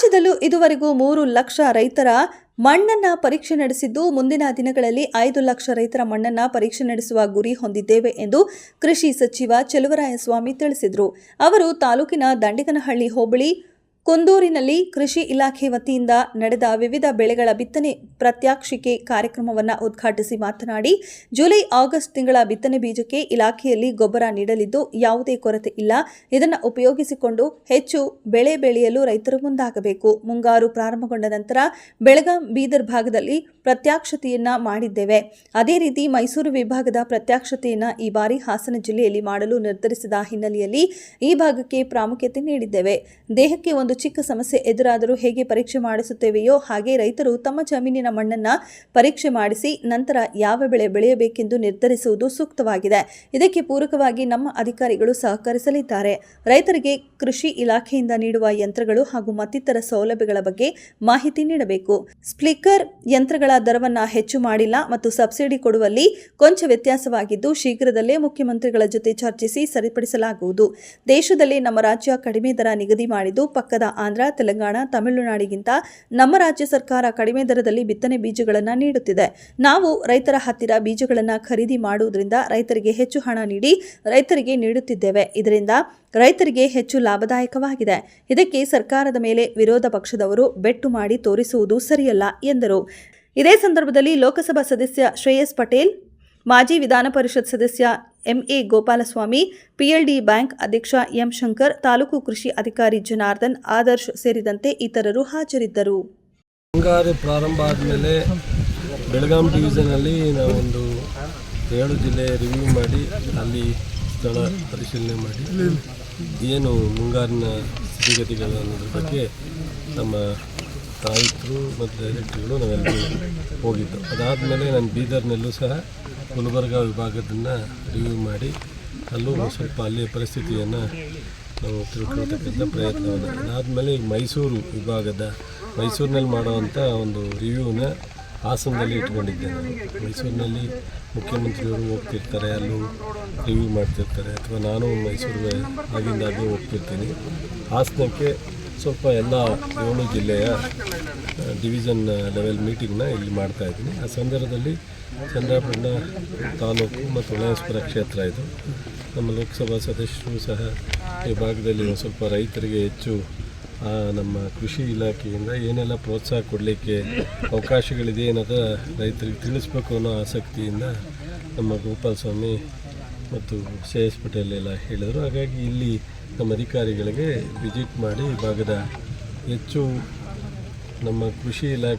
ರಾಜ್ಯದಲ್ಲೂ ಇದುವರೆಗೂ 3 ಲಕ್ಷ ರೈತರ ಮಣ್ಣನ್ನ ಪರೀಕ್ಷೆ ನಡೆಸಿದ್ದು, ಮುಂದಿನ ದಿನಗಳಲ್ಲಿ 5 ಲಕ್ಷ ರೈತರ ಮಣ್ಣನ್ನ ಪರೀಕ್ಷೆ ನಡೆಸುವ ಗುರಿ ಹೊಂದಿದ್ದೇವೆ ಎಂದು ಕೃಷಿ ಸಚಿವ ಚೆಲುವರಾಯಸ್ವಾಮಿ ತಿಳಿಸಿದರು. ಅವರು ತಾಲೂಕಿನ ದಂಡಿಗನಹಳ್ಳಿ ಹೋಬಳಿ ಕುಂದೂರಿನಲ್ಲಿ ಕೃಷಿ ಇಲಾಖೆ ವತಿಯಿಂದ ನಡೆದ ವಿವಿಧ ಬೆಳೆಗಳ ಬಿತ್ತನೆ ಪ್ರಾತ್ಯಕ್ಷಿಕೆ ಕಾರ್ಯಕ್ರಮವನ್ನು ಉದ್ಘಾಟಿಸಿ ಮಾತನಾಡಿ, ಜುಲೈ ಆಗಸ್ಟ್ ತಿಂಗಳ ಬಿತ್ತನೆ ಬೀಜಕ್ಕೆ ಇಲಾಖೆಯಲ್ಲಿ ಗೊಬ್ಬರ ನೀಡಲಿದ್ದು, ಯಾವುದೇ ಕೊರತೆ ಇಲ್ಲ. ಇದನ್ನು ಉಪಯೋಗಿಸಿಕೊಂಡು ಹೆಚ್ಚು ಬೆಳೆ ಬೆಳೆಯಲು ರೈತರು ಮುಂದಾಗಬೇಕು. ಮುಂಗಾರು ಪ್ರಾರಂಭಗೊಂಡ ನಂತರ ಬೆಳಗಾಂ, ಬೀದರ್ ಭಾಗದಲ್ಲಿ ಪ್ರತ್ಯಕ್ಷತೆಯನ್ನ ಮಾಡಿದ್ದೇವೆ. ಅದೇ ರೀತಿ ಮೈಸೂರು ವಿಭಾಗದ ಪ್ರತ್ಯಕ್ಷತೆಯನ್ನ ಈ ಬಾರಿ ಹಾಸನ ಜಿಲ್ಲೆಯಲ್ಲಿ ಮಾಡಲು ನಿರ್ಧರಿಸಿದ ಹಿನ್ನೆಲೆಯಲ್ಲಿ ಈ ಭಾಗಕ್ಕೆ ಪ್ರಾಮುಖ್ಯತೆ ನೀಡಿದ್ದೇವೆ. ದೇಹಕ್ಕೆ ಒಂದು ಚಿಕ್ಕ ಸಮಸ್ಯೆ ಎದುರಾದರೂ ಹೇಗೆ ಪರೀಕ್ಷೆ ಮಾಡಿಸುತ್ತೇವೆಯೋ ಹಾಗೆ ರೈತರು ತಮ್ಮ ಜಮೀನಿನ ಮಣ್ಣನ್ನ ಪರೀಕ್ಷೆ ಮಾಡಿಸಿ ನಂತರ ಯಾವ ಬೆಳೆ ಬೆಳೆಯಬೇಕೆಂದು ನಿರ್ಧರಿಸುವುದು ಸೂಕ್ತವಾಗಿದೆ. ಇದಕ್ಕೆ ಪೂರಕವಾಗಿ ನಮ್ಮ ಅಧಿಕಾರಿಗಳು ಸಹಕರಿಸಲಿದ್ದಾರೆ. ರೈತರಿಗೆ ಕೃಷಿ ಇಲಾಖೆಯಿಂದ ನೀಡುವ ಯಂತ್ರಗಳು ಹಾಗೂ ಮತ್ತಿತರ ಸೌಲಭ್ಯಗಳ ಬಗ್ಗೆ ಮಾಹಿತಿ ನೀಡಬೇಕು. ಸ್ಪ್ಲಿಕ್ಕರ್ ಯಂತ್ರಗಳ ದರವನ್ನು ಹೆಚ್ಚು ಮಾಡಿಲ್ಲ ಮತ್ತು ಸಬ್ಸಿಡಿ ಕೊಡುವಲ್ಲಿ ಕೊಂಚ ವ್ಯತ್ಯಾಸವಾಗಿದ್ದು, ಶೀಘ್ರದಲ್ಲೇ ಮುಖ್ಯಮಂತ್ರಿಗಳ ಜೊತೆ ಚರ್ಚಿಸಿ ಸರಿಪಡಿಸಲಾಗುವುದು. ದೇಶದಲ್ಲಿ ನಮ್ಮ ರಾಜ್ಯ ಕಡಿಮೆ ದರ ನಿಗದಿ ಮಾಡಿದ್ದು, ಪಕ್ಕದ ಆಂಧ್ರ, ತೆಲಂಗಾಣ, ತಮಿಳುನಾಡಿಗಿಂತ ನಮ್ಮ ರಾಜ್ಯ ಸರ್ಕಾರ ಕಡಿಮೆ ದರದಲ್ಲಿ ಬಿತ್ತನೆ ಬೀಜಗಳನ್ನು ನೀಡುತ್ತಿದೆ. ನಾವು ರೈತರ ಹತ್ತಿರ ಬೀಜಗಳನ್ನು ಖರೀದಿ ಮಾಡುವುದರಿಂದ ರೈತರಿಗೆ ಹೆಚ್ಚು ಹಣ ನೀಡಿ ರೈತರಿಗೆ ನೀಡುತ್ತಿದ್ದೇವೆ. ಇದರಿಂದ ರೈತರಿಗೆ ಹೆಚ್ಚು ಲಾಭದಾಯಕವಾಗಿದೆ. ಇದಕ್ಕೆ ಸರ್ಕಾರದ ಮೇಲೆ ವಿರೋಧ ಪಕ್ಷದವರು ಬೆಟ್ಟು ಮಾಡಿ ತೋರಿಸುವುದು ಸರಿಯಲ್ಲ ಎಂದರು. ಇದೇ ಸಂದರ್ಭದಲ್ಲಿ ಲೋಕಸಭಾ ಸದಸ್ಯ ಶ್ರೇಯಸ್ ಪಟೇಲ್, ಮಾಜಿ ವಿಧಾನ ಪರಿಷತ್ ಸದಸ್ಯ ಎಂಎ ಗೋಪಾಲಸ್ವಾಮಿ, ಪಿಎಲ್ಡಿ ಬ್ಯಾಂಕ್ ಅಧ್ಯಕ್ಷ ಎಂ ಶಂಕರ್, ತಾಲೂಕು ಕೃಷಿ ಅಧಿಕಾರಿ ಜನಾರ್ದನ್, ಆದರ್ಶ್ ಸೇರಿದಂತೆ ಇತರರು ಹಾಜರಿದ್ದರು. ಮುಂಗಾರು ಪ್ರಾರಂಭ ಆದಮೇಲೆ ಬೆಳಗಾಂ ಡಿವಿಷನಲ್ಲಿ ನಾವೊಂದು 7 ಜಿಲ್ಲೆ ರಿವ್ಯೂ ಮಾಡಿ ಅಲ್ಲಿ ಸ್ಥಳ ಪರಿಶೀಲನೆ ಮಾಡಿ ಏನು ಮುಂಗಾರಿನ ಸ್ಥಿತಿಗತಿಗಳು ಅನ್ನೋದ್ರ ಬಗ್ಗೆ ನಮ್ಮ ಆಯುಕ್ತರು ಮತ್ತು ಡೈರೆಕ್ಟರ್ಗಳು ನಾವೆಲ್ಲರೂ ಹೋಗಿದ್ದು. ಅದಾದಮೇಲೆ ನಾನು ಬೀದರ್ನಲ್ಲೂ ಸಹ ಗುಲ್ಬರ್ಗಾ ವಿಭಾಗದನ್ನು ರಿವ್ಯೂ ಮಾಡಿ ಅಲ್ಲೂ ಸ್ವಲ್ಪ ಅಲ್ಲಿಯ ಪರಿಸ್ಥಿತಿಯನ್ನು ನಾವು ತಿಳ್ಕೊಳ್ತಕ್ಕಂಥ ಪ್ರಯತ್ನವನ್ನು. ಅದಾದಮೇಲೆ ಈಗ ಮೈಸೂರು ವಿಭಾಗದ ಮೈಸೂರಿನಲ್ಲಿ ಮಾಡುವಂಥ ಒಂದು ರಿವ್ಯೂನ ಹಾಸನದಲ್ಲಿ ಇಟ್ಕೊಂಡಿದ್ದೆ ನಾನು. ಮೈಸೂರಿನಲ್ಲಿ ಮುಖ್ಯಮಂತ್ರಿಯವರು ಹೋಗ್ತಿರ್ತಾರೆ, ಅಲ್ಲೂ ರಿವ್ಯೂ ಮಾಡ್ತಿರ್ತಾರೆ, ಅಥವಾ ನಾನು ಮೈಸೂರಿಗೆ ಆಗಿಂದಾಗೆ ಹೋಗ್ತಿರ್ತೀನಿ. ಹಾಸನಕ್ಕೆ ಸ್ವಲ್ಪ ಎಲ್ಲ 7 ಜಿಲ್ಲೆಯ ಡಿವಿಷನ್ ಲೆವೆಲ್ ಮೀಟಿಂಗ್ನ ಇಲ್ಲಿ ಮಾಡ್ತಾಯಿದ್ದೀನಿ. ಆ ಸಂದರ್ಭದಲ್ಲಿ ಚಂದ್ರಾಪಟ್ಟಣ ತಾಲೂಕು ಮತ್ತು ಹೊಳೆನರಸೀಪುರ ಕ್ಷೇತ್ರ ಇದು. ನಮ್ಮ ಲೋಕಸಭಾ ಸದಸ್ಯರು ಸಹ ಈ ಭಾಗದಲ್ಲಿ ಒಂದು ಸ್ವಲ್ಪ ರೈತರಿಗೆ ಹೆಚ್ಚು ನಮ್ಮ ಕೃಷಿ ಇಲಾಖೆಯಿಂದ ಏನೆಲ್ಲ ಪ್ರೋತ್ಸಾಹ ಕೊಡಲಿಕ್ಕೆ ಅವಕಾಶಗಳಿದೆ ಅನ್ನೋದು ರೈತರಿಗೆ ತಿಳಿಸ್ಬೇಕು ಅನ್ನೋ ಆಸಕ್ತಿಯಿಂದ ನಮ್ಮ ಗೋಪಾಲಸ್ವಾಮಿ ಮತ್ತು ಶ್ರೇಯಸ್ ಪಟೇಲ್ ಎಲ್ಲ ಹೇಳಿದರು. ಹಾಗಾಗಿ ಇಲ್ಲಿ ನಮ್ಮ ಅಧಿಕಾರಿಗಳಿಗೆ ವಿಸಿಟ್ ಮಾಡಿ ಈ ಭಾಗದ ಹೆಚ್ಚು ನಮ್ಮ ಕೃಷಿ ಇಲಾಖೆ